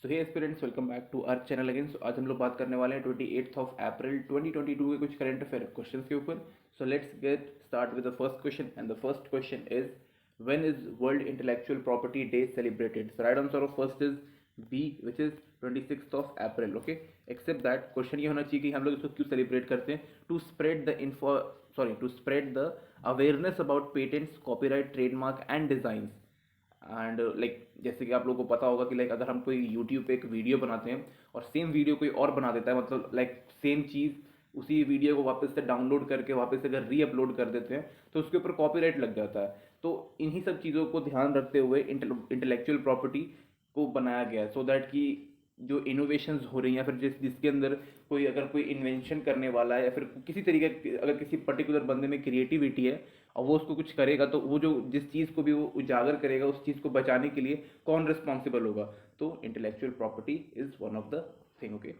So hey aspirants, welcome back to our channel again. So आज हम लोग बात करने वाले हैं 28 अप्रैल 2022 के कुछ करंट अफेयर क्वेश्चंस के ऊपर। So let's get start with the first question and the first question is when is World Intellectual Property Day celebrated. So right answer of first is B which is 26 April. Okay, except that question ये होना चाहिए कि हम लोग इसको क्यों celebrate करते हैं। To spread the to spread the awareness about patents, copyright, trademark and design. And जैसे कि आप लोगों को पता होगा कि अगर हम कोई यूट्यूब पे एक वीडियो बनाते हैं और सेम वीडियो कोई और बना देता है, मतलब सेम चीज़ उसी वीडियो को वापस से डाउनलोड करके वापस से अगर री अपलोड कर देते हैं तो उसके ऊपर कॉपीराइट लग जाता है। तो इन्हीं सब चीज़ों को ध्यान रखते हुए इंटेलेक्चुअल प्रॉपर्टी को बनाया गया है, सो दैट कि जो इनोवेशंस हो रही हैं या फिर जिसके अंदर कोई इन्वेंशन करने वाला है या फिर किसी तरीके अगर किसी पर्टिकुलर बंदे में क्रिएटिविटी है और वो उसको कुछ करेगा, तो वो जो जिस चीज़ को भी वो उजागर करेगा उस चीज़ को बचाने के लिए कौन रिस्पॉन्सिबल होगा। तो intellectual property is one of the thing. Okay,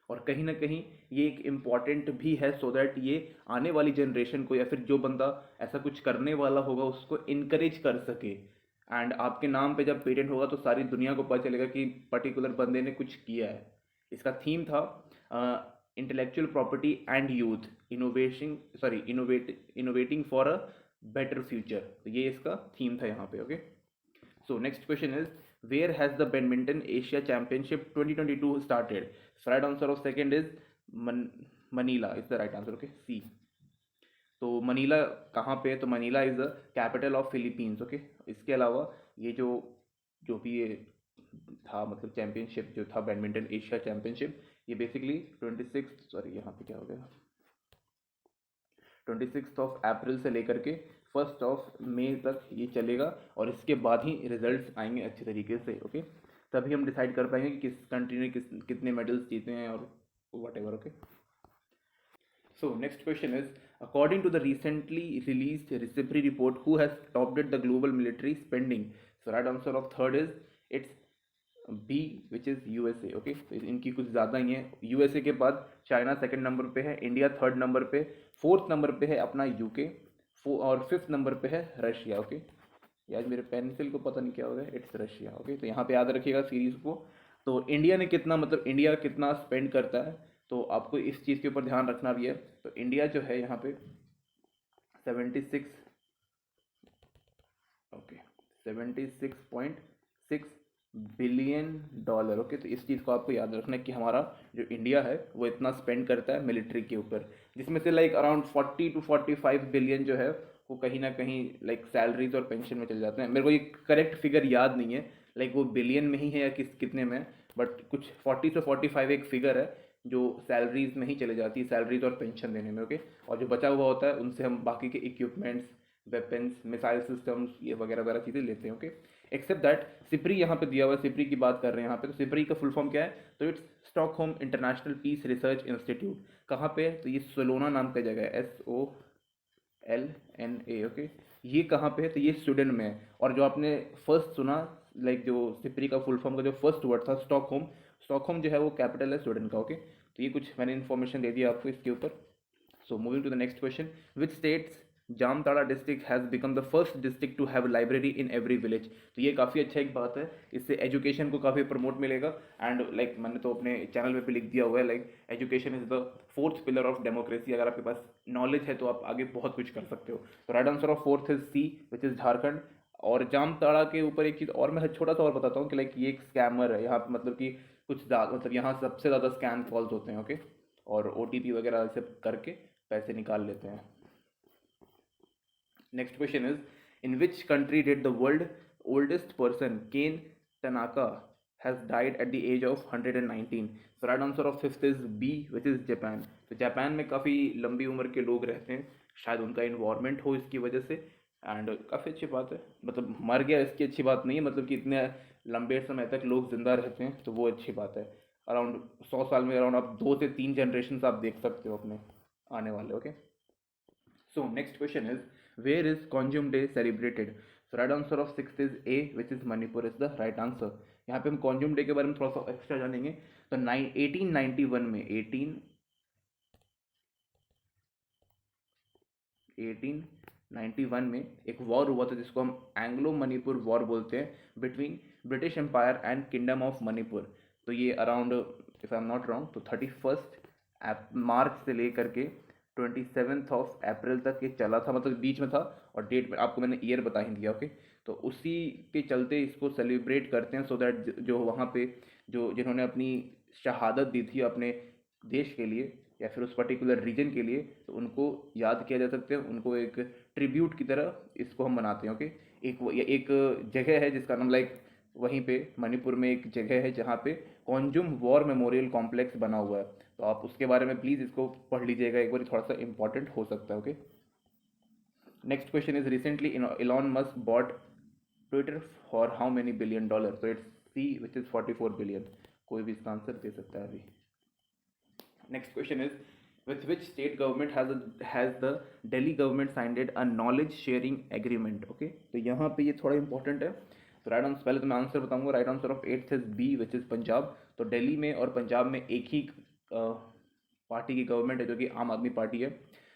और कहीं ना कहीं ये एक इम्पॉर्टेंट भी है, सो दैट ये आने वाली जनरेशन को या फिर जो बंदा ऐसा कुछ करने वाला होगा उसको इनकरेज कर सके। एंड आपके नाम पे जब पेटेंट होगा तो सारी दुनिया को पता चलेगा कि पर्टिकुलर बंदे ने कुछ किया है। इसका थीम था intellectual property and youth innovation innovating for a better future. तो ये इसका थीम था यहाँ पे। Okay, so next question is where has the badminton Asia Championship 2022 started? So right answer of second is Manila is the right answer. Okay, C. तो Manila कहाँ पे है? तो Manila is the capital of Philippines. Okay, इसके अलावा ये जो जो भी ये था, मतलब चैंपियनशिप जो था बैडमिंटन एशिया चैंपियनशिप, ये बेसिकली 26 सॉरी यहाँ पे क्या हो गया 26 अप्रैल से लेकर के 1 मई तक ये चलेगा और इसके बाद ही रिजल्ट्स आएंगे अच्छे तरीके से। ओके, तभी हम डिसाइड कर पाएंगे कि किस कंट्री ने कितने मेडल्स जीते हैं और what ever. Okay, so next question is according to the recently released Recipri report who has topped the global military spending. So right answer of third is it's B which is USA. Okay, तो इनकी कुछ ज़्यादा ही है। USA के बाद China second number पे है, India third number पे, फोर्थ नंबर पे है अपना यूके, और फिफ्थ नंबर पे है रशिया। ओके, यार मेरे पेंसिल को पता नहीं क्या हो गया, इट्स रशिया। ओके, तो यहाँ पे याद रखिएगा सीरीज़ को। तो इंडिया ने कितना, मतलब इंडिया कितना स्पेंड करता है, तो आपको इस चीज़ के ऊपर ध्यान रखना भी है। तो इंडिया जो है यहाँ पे 76 ओके 76.6 बिलियन डॉलर। ओके, तो इस चीज़ को आपको याद रखना है कि हमारा जो इंडिया है वो इतना स्पेंड करता है मिलिट्री के ऊपर, जिसमें से अराउंड 40 to 45 बिलियन जो है वो कहीं ना कहीं सैलरीज और पेंशन में चले जाते हैं। मेरे को ये करेक्ट फिगर याद नहीं है, वो बिलियन में ही है या कितने में, बट कुछ 40 से 45 एक फिगर है जो सैलरीज में ही चले जाती है, सैलरीज और पेंशन देने में। ओके, और जो बचा हुआ होता है उनसे हम बाकी के इक्विपमेंट्स, वेपन्स, मिसाइल सिस्टम्स, ये वगैरह वगैरह चीज़ें लेते हैं। ओके, एक्सेप्ट दैट सिप्री यहाँ पे दिया हुआ है, सिप्री की बात कर रहे हैं यहाँ पे। तो सिप्री का फुल फॉर्म क्या है? तो it's Stockholm International Peace Research Institute. कहाँ पे है? तो ये सोलोना नाम का जगह है, SOLNA। ओके, ये कहाँ पे है? तो ये स्वीडन में है। और जो आपने फर्स्ट सुना, जो सिप्री का फुल फॉर्म का जो फर्स्ट वर्ड था स्टॉकहोम, स्टॉकहोम जो है वो कैपिटल है स्वीडन का। ओके, तो ये कुछ मैंने इन्फॉर्मेशन दे दिया आपको इसके ऊपर। So moving to the next question, which states Jamtara district has become the first district to have library in every village. तो ये काफ़ी अच्छा एक बात है, इससे एजुकेशन को काफ़ी प्रमोट मिलेगा। एंड मैंने तो अपने चैनल पे लिख दिया हुआ है, education is the fourth pillar of democracy. अगर आपके पास नॉलेज है तो आप आगे बहुत कुछ कर सकते हो। तो right answer of fourth is C which is Jharkhand. और जामताड़ा के ऊपर एक चीज़ और मैं छोटा सा और बताता हूँ कि ये एक स्कैमर है यहाँ पे, मतलब कि कुछ यहाँ सबसे ज़्यादा स्कैम कॉल्स होते हैं। ओके, और OTP वगैरह से करके पैसे निकाल लेते हैं। Next question is in which country did the world oldest person Kane Tanaka has died at the age of 119। So right answer of fifth is B which is Japan. तो Japan में काफ़ी लंबी उम्र के लोग रहते हैं, शायद उनका इन्वायरमेंट हो इसकी वजह से। एंड काफ़ी अच्छी बात है, मतलब मर गया इसकी अच्छी बात नहीं है, मतलब कि इतने लंबे समय तक लोग जिंदा रहते हैं तो वो अच्छी बात है। अराउंड 100 साल में अराउंड आप 2 से 3 जनरेशन आप देख सकते हो अपने आने वाले। Okay, so next question is where is Conjum Day celebrated? So right answer of sixth is A which is Manipur is the right answer. यहाँ पे हम कॉन्ज्यूम डे के बारे में थोड़ा सा एक्स्ट्रा जानेंगे। तो 1891 में एक वॉर हुआ था जिसको हम एंग्लो मणिपुर वॉर बोलते हैं, between British Empire and Kingdom of Manipur. तो ये around, if I am not wrong, तो 31 मार्च से लेकर के 27 तक ये चला था, मतलब बीच में था। और डेट में आपको मैंने ईयर बता ही दिया, ओके। तो उसी के चलते इसको सेलिब्रेट करते हैं, सो दैट जो वहाँ पे जो जिन्होंने अपनी शहादत दी थी अपने देश के लिए या फिर उस पर्टिकुलर रीजन के लिए, तो उनको याद किया जा सकते हैं, उनको एक ट्रिब्यूट की तरह इसको हम मनाते हैं, ओके। एक जगह है जिसका नाम लाइक वहीं पे मणिपुर में एक जगह है जहाँ पे कॉन्जुम वॉर मेमोरियल कॉम्प्लेक्स बना हुआ है। तो आप उसके बारे में प्लीज़ इसको पढ़ लीजिएगा एक बार, थोड़ा सा इंपॉर्टेंट हो सकता है, okay. Next question is recently Elon Musk bought Twitter for how many billion dollar. तो it's C which is 44 billion. कोई भी इसका आंसर दे सकता है अभी। Next question is, with which state government has the Delhi government signed a knowledge sharing agreement? Okay, तो यहाँ पे ये थोड़ा इंपॉर्टेंट है। तो राइट आंसर, पहले तो मैं आंसर बताऊंगा। Right answer of 8th is B which is Punjab. तो दिल्ली में और पंजाब में एक ही पार्टी की गवर्नमेंट है जो कि आम आदमी पार्टी है।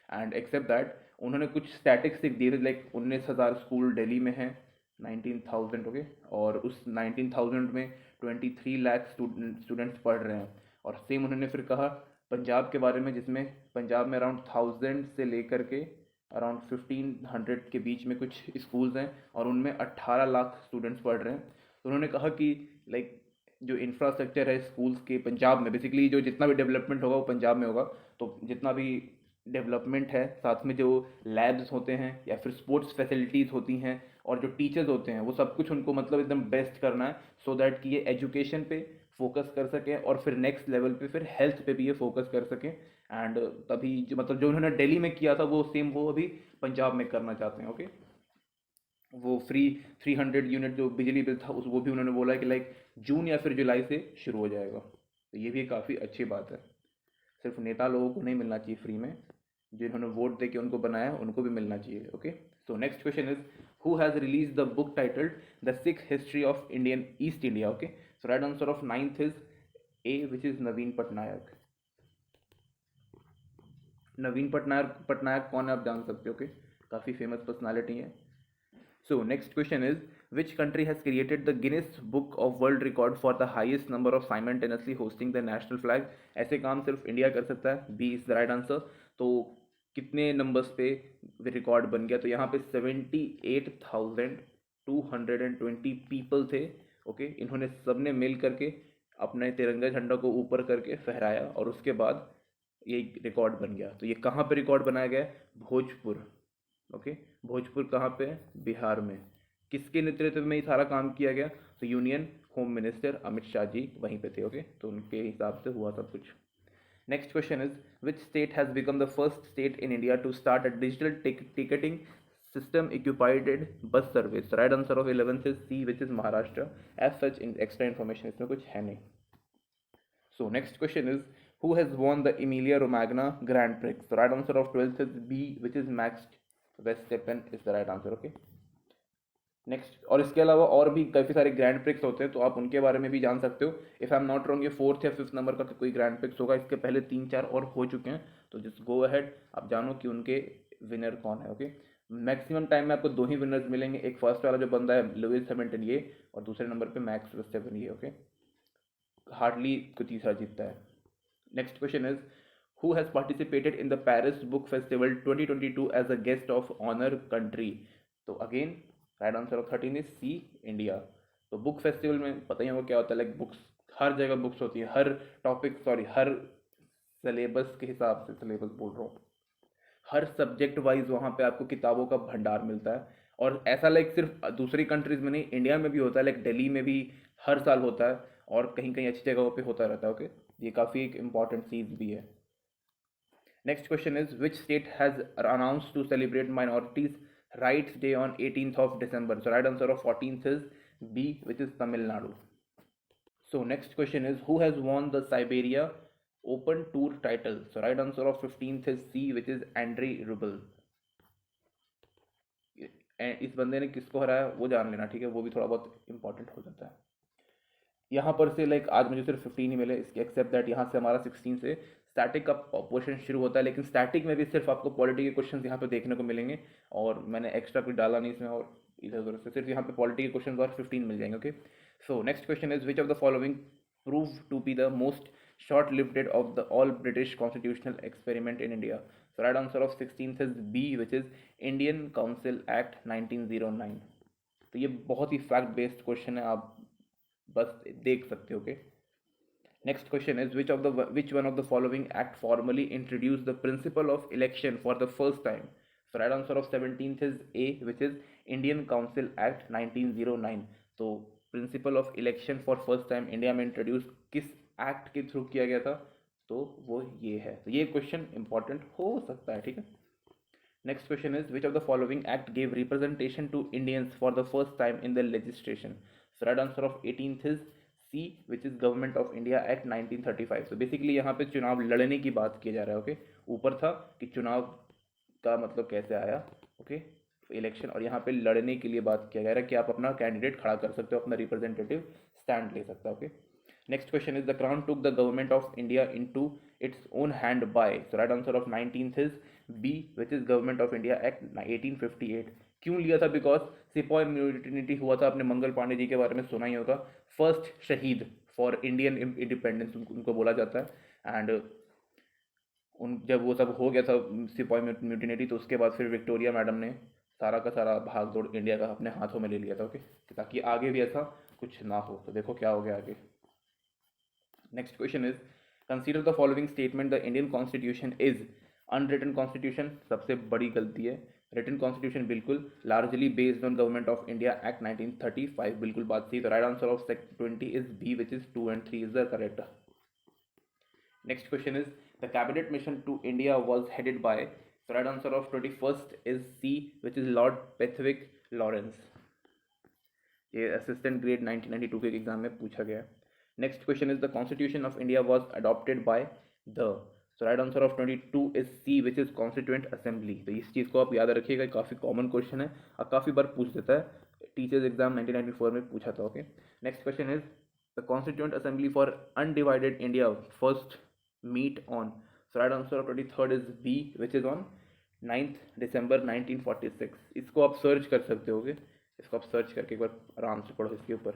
एंड एक्सेप्ट दैट उन्होंने कुछ स्टैटिस्टिक्स दिए थे, लाइक 19,000 स्कूल दिल्ली में है, 19,000, ओके। और उस 19,000 में 23 लाख स्टूडेंट्स पढ़ रहे हैं। और सेम उन्होंने फिर कहा पंजाब के बारे में, जिसमें पंजाब में अराउंड 1000 से लेकर के अराउंड 1500 के बीच में कुछ स्कूल्स हैं और उनमें 18 लाख स्टूडेंट्स पढ़ रहे हैं। तो उन्होंने कहा कि लाइक जो इंफ्रास्ट्रक्चर है स्कूल्स के पंजाब में, बेसिकली जो जितना भी डेवलपमेंट होगा वो पंजाब में होगा। तो जितना भी डेवलपमेंट है, साथ में जो लैब्स होते हैं या फिर स्पोर्ट्स फैसिलिटीज़ होती हैं और जो टीचर्स होते हैं, वो सब कुछ उनको मतलब एकदम बेस्ट करना है, सो दैट कि ये एजुकेशन पे फोकस कर सकें और फिर नेक्स्ट लेवल पे फिर हेल्थ पे भी ये फोकस कर सकें। एंड तभी जो मतलब जो उन्होंने दिल्ली में किया था वो सेम वो अभी पंजाब में करना चाहते हैं, ओके। वो फ्री 300 यूनिट जो बिजली बिल था उस वो भी उन्होंने बोला है कि लाइक जून या फिर जुलाई से शुरू हो जाएगा। तो ये भी काफ़ी अच्छी बात है। सिर्फ नेता लोगों को नहीं मिलना चाहिए फ्री में, जिन्होंने वोट दे के उनको बनाया उनको भी मिलना चाहिए, okay. So next question is, who has release the book titled the Sikh history of Indian East India, okay. So right answer of 9th is A which is Naveen Patnaik. Naveen Patnaik Patnaik कौन है आप जान सकते हो, ओके। काफ़ी फेमस पर्सनालिटी है। So next question is, which country has created the Guinness Book of World Record for the highest number of simultaneously hosting the national flag? ऐसे काम सिर्फ इंडिया कर सकता है, B is the right answer. तो कितने numbers पे record बन गया? तो यहाँ पे 78,220 पीपल थे, ओके। इन्होंने सबने मिल करके अपने तिरंगा झंडा को ऊपर करके फहराया और उसके बाद ये रिकॉर्ड बन गया। तो ये कहाँ पे रिकॉर्ड बनाया गया? भोजपुर, ओके। भोजपुर कहाँ पे है? बिहार में। किसके नेतृत्व में ये सारा काम किया गया? तो union home minister Amit Shah ji वहीं पे थे, ओके। तो उनके हिसाब से हुआ सब कुछ। Next question is, which state has become the first state in India to start a digital ticketing system equipped bus service? Right answer of 11th is C which is Maharashtra. As such extra information इसमें कुछ है नहीं। So next question is, who has won the Emilia Romagna Grand Prix? The right answer of 12th is B, which is Max Verstappen is the right answer, okay. Next, और इसके अलावा और भी काफ़ी सारे ग्रैंड प्रिक्स होते हैं तो आप उनके बारे में भी जान सकते हो। If I am not wrong ये 4th या 5th नंबर का कोई ग्रैंड प्रिक्स होगा। इसके पहले 3-4 और हो चुके हैं, तो जस्ट गो अहेड, आप जानो कि उनके विनर कौन है, ओके। मैक्सिमम टाइम में आपको दो ही विनर्स मिलेंगे, एक फर्स्ट वाला जो बंदा है लुइस हैमिल्टन ये, और दूसरे नंबर पे मैक्स वर्स्टेपन ये, ओके। हार्डली कोई तीसरा जीतता है। Next question is, who has participated in the Paris Book Festival 2022 as a guest of honor country? तो again right answer of 13 is C, India. तो बुक फेस्टिवल में पता ही होगा क्या होता है, लाइक बुक्स, हर जगह बुक्स होती है, हर टॉपिक, सॉरी हर सिलेबस के हिसाब से, सिलेबस बोल रहा हूँ, हर सब्जेक्ट वाइज वहाँ पे आपको किताबों का भंडार मिलता है। और ऐसा लाइक सिर्फ दूसरी कंट्रीज में नहीं, इंडिया में भी होता है, लाइक दिल्ली में भी हर साल होता है और कहीं कहीं अच्छी जगहों पे होता रहता है, ओके। ये काफ़ी एक इम्पॉर्टेंट चीज़ भी है। Next question is, which state has announced to celebrate minorities rights day on 18th of December? So right answer of 14th is B, which is Tamil Nadu. So next question is, who has won the Siberia Open Tour title? So right answer of 15th is C, which is Andrei Rublev. इस बंदे ने किसको हराया वो जान लेना, ठीक है, वो भी थोड़ा बहुत इंपॉर्टेंट हो जाता है। यहाँ पर से लाइक आज मुझे सिर्फ 15 ही मिले, इसके एक्सेप्ट दैट यहाँ से हमारा 16 से स्टैटिक का पोर्शन शुरू होता है, लेकिन स्टैटिक में भी सिर्फ आपको पॉलिटी के क्वेश्चंस यहाँ पे देखने को मिलेंगे और मैंने एक्स्ट्रा कुछ डाला नहीं इसमें, और इधर उधर से सिर्फ यहाँ पे पॉलिटी के क्वेश्चंस और 15 मिल जाएंगे, okay. So next question is, which of the following proved to be the most short-lived of the all British constitutional experiment in India? So right answer of 16th is B, which is Indian Council Act 1909. तो ये बहुत ही fact based question है, आप बस देख सकते हो। Okay, next question is, which one of the following act formally introduced the principle of election for the first time? So right answer of 17th is A, which is Indian Council Act 1909. तो principle of election for first time India में introduce किस act के through किया गया था? तो वो ये है। तो ये क्वेश्चन इंपॉर्टेंट हो सकता है, ठीक है। Next question is, which of the following act gave representation to Indians for the first time in the legislation? So right answer of 18th is C, which is Government of India Act 1935। तो basically यहाँ पे चुनाव लड़ने की बात किया जा रहा है। ओके, ऊपर था कि चुनाव का मतलब कैसे आया, ओके, इलेक्शन, और यहाँ पे लड़ने के लिए बात किया जा रहा है कि आप अपना कैंडिडेट खड़ा कर सकते हो, अपना रिप्रेजेंटेटिव स्टैंड ले सकता है। Okay, next question is, the crown took the Government of India into its own hand by? So right answer of 19th is B, which is Government of India Act 1858। क्यों लिया था? Because sepoy mutiny हुआ था, आपने मंगल पांडे जी के बारे में सुना ही होगा, फर्स्ट शहीद फॉर इंडियन इंडिपेंडेंस उनको बोला जाता है। एंड जब वो सब हो गया था सिपॉय म्यूटिनिटी, तो उसके बाद फिर विक्टोरिया मैडम ने सारा का सारा भाग दौड़ इंडिया का अपने हाथों में ले लिया था। ओके, ताकि आगे भी ऐसा कुछ ना हो। तो देखो क्या हो गया आगे। Next question is, consider the following statement, the Indian constitution is unwritten constitution. सबसे बड़ी गलती है, रिटन कॉन्स्टिट्यूशन बिल्कुल, largely based on Government of India Act 1935, बिल्कुल बात सही। तो right answer of 20 is B, which is 2 and 3 is the correct. Next question is, the Cabinet Mission to India was headed by? So right answer of 21st is C, which is Lord Pethwick Lawrence. ये assistant grade 1992 के exam में पूछा गया। Next question is, the Constitution of India was adopted by the? So right answer of 22 is C, which is Constituent Assembly. तो इस चीज़ को आप याद रखिएगा, काफ़ी कॉमन क्वेश्चन है और काफ़ी बार पूछ देता है, टीचर्स एग्जाम 1994 में पूछा था। Okay, next question is, the Constituent Assembly for undivided India first meet on? So right answer of 23rd is B, which is on 9th December 1946। इसको आप सर्च कर सकते होगे, इसको आप सर्च करके एक बार आराम से पढ़ो इसके ऊपर।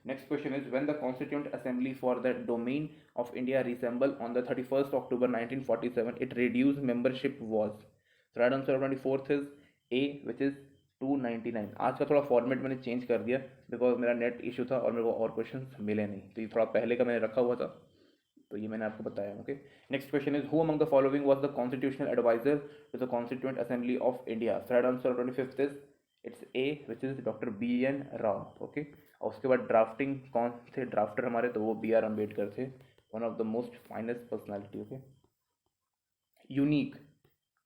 Next question is, when the Constituent Assembly for the domain of India resemble on the 31st October 1947 it reduce membership was? Right answer 24th is A, which is 299। आज का थोड़ा फॉर्मेट मैंने चेंज कर दिया बिकॉज मेरा net issue था और मेरे को और क्वेश्चन मिले नहीं, तो ये थोड़ा पहले का मैंने रखा हुआ था, तो ये मैंने आपको बताया। Okay, next question is, who among the following was the constitutional advisor to the Constituent assembly of India? Right answer 25th is it's A, which is doctor BN Rao. ओके, और उसके बाद ड्राफ्टिंग कौन थे ड्राफ्टर हमारे? तो वो BR अम्बेडकर थे, one of the most finest personality. Okay, unique,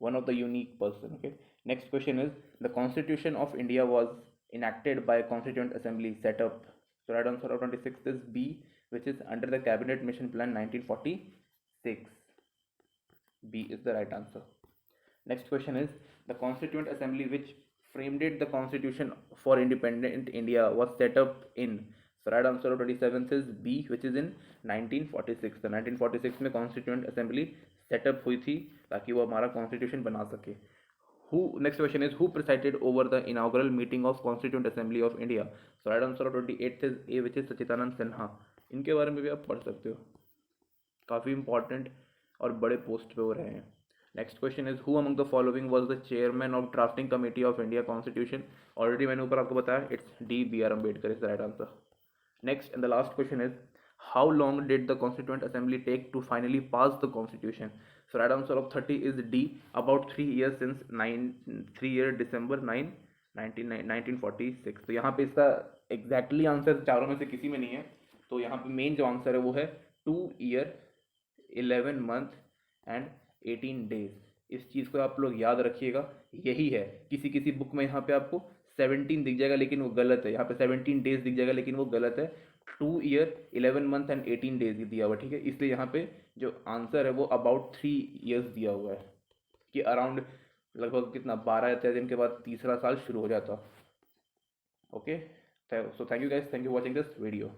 one of the unique person। Okay, next question is, the constitution of India was enacted by constituent assembly set up? So right answer of 26th is B, which is under the cabinet mission plan 1946, B is the right answer। next question is, the constituent assembly which framed the constitution for independent India was set up in? So right answer of 27th is B, which is in 1946। तो 1946 में constituent assembly setup हुई थी ताकि वो हमारा constitution बना सके। Who, next question is, who presided over the inaugural meeting of constituent assembly of India? So right answer of 28th is A, which is Sachchidanand Sinha. इनके बारे में भी आप पढ़ सकते हो, काफ़ी इंपॉर्टेंट और बड़े पोस्ट पे हो रहे हैं। Next question is, who among the following was the chairman of drafting committee of India constitution? Already मैंने ऊपर आपको बताया, it's D, BR Ambedkar is the right answer. Next and the last question is, how long did the Constituent Assembly take to finally pass the Constitution? So right answer of 30 is D, about 3 years since 3 year December 9 1946। तो यहाँ पे इसका exactly answer चारों में से किसी में नहीं है, तो यहाँ पे मेन जो आंसर है वो है 2 year 11 month and 18 days। इस चीज़ को आप लोग याद रखिएगा, यही है। किसी किसी बुक में यहाँ पे आपको 17 दिख जाएगा लेकिन वो गलत है, यहाँ पे 17 days दिख जाएगा लेकिन वो गलत है, 2 year 11 month and 18 days ही दिया हुआ, ठीक है। इसलिए यहाँ पे जो आंसर है वो अबाउट 3 years दिया हुआ है, कि अराउंड लगभग कितना 12 या 13 दिन के बाद तीसरा साल शुरू हो जाता। Okay, so thank you guys, thank you watching this video.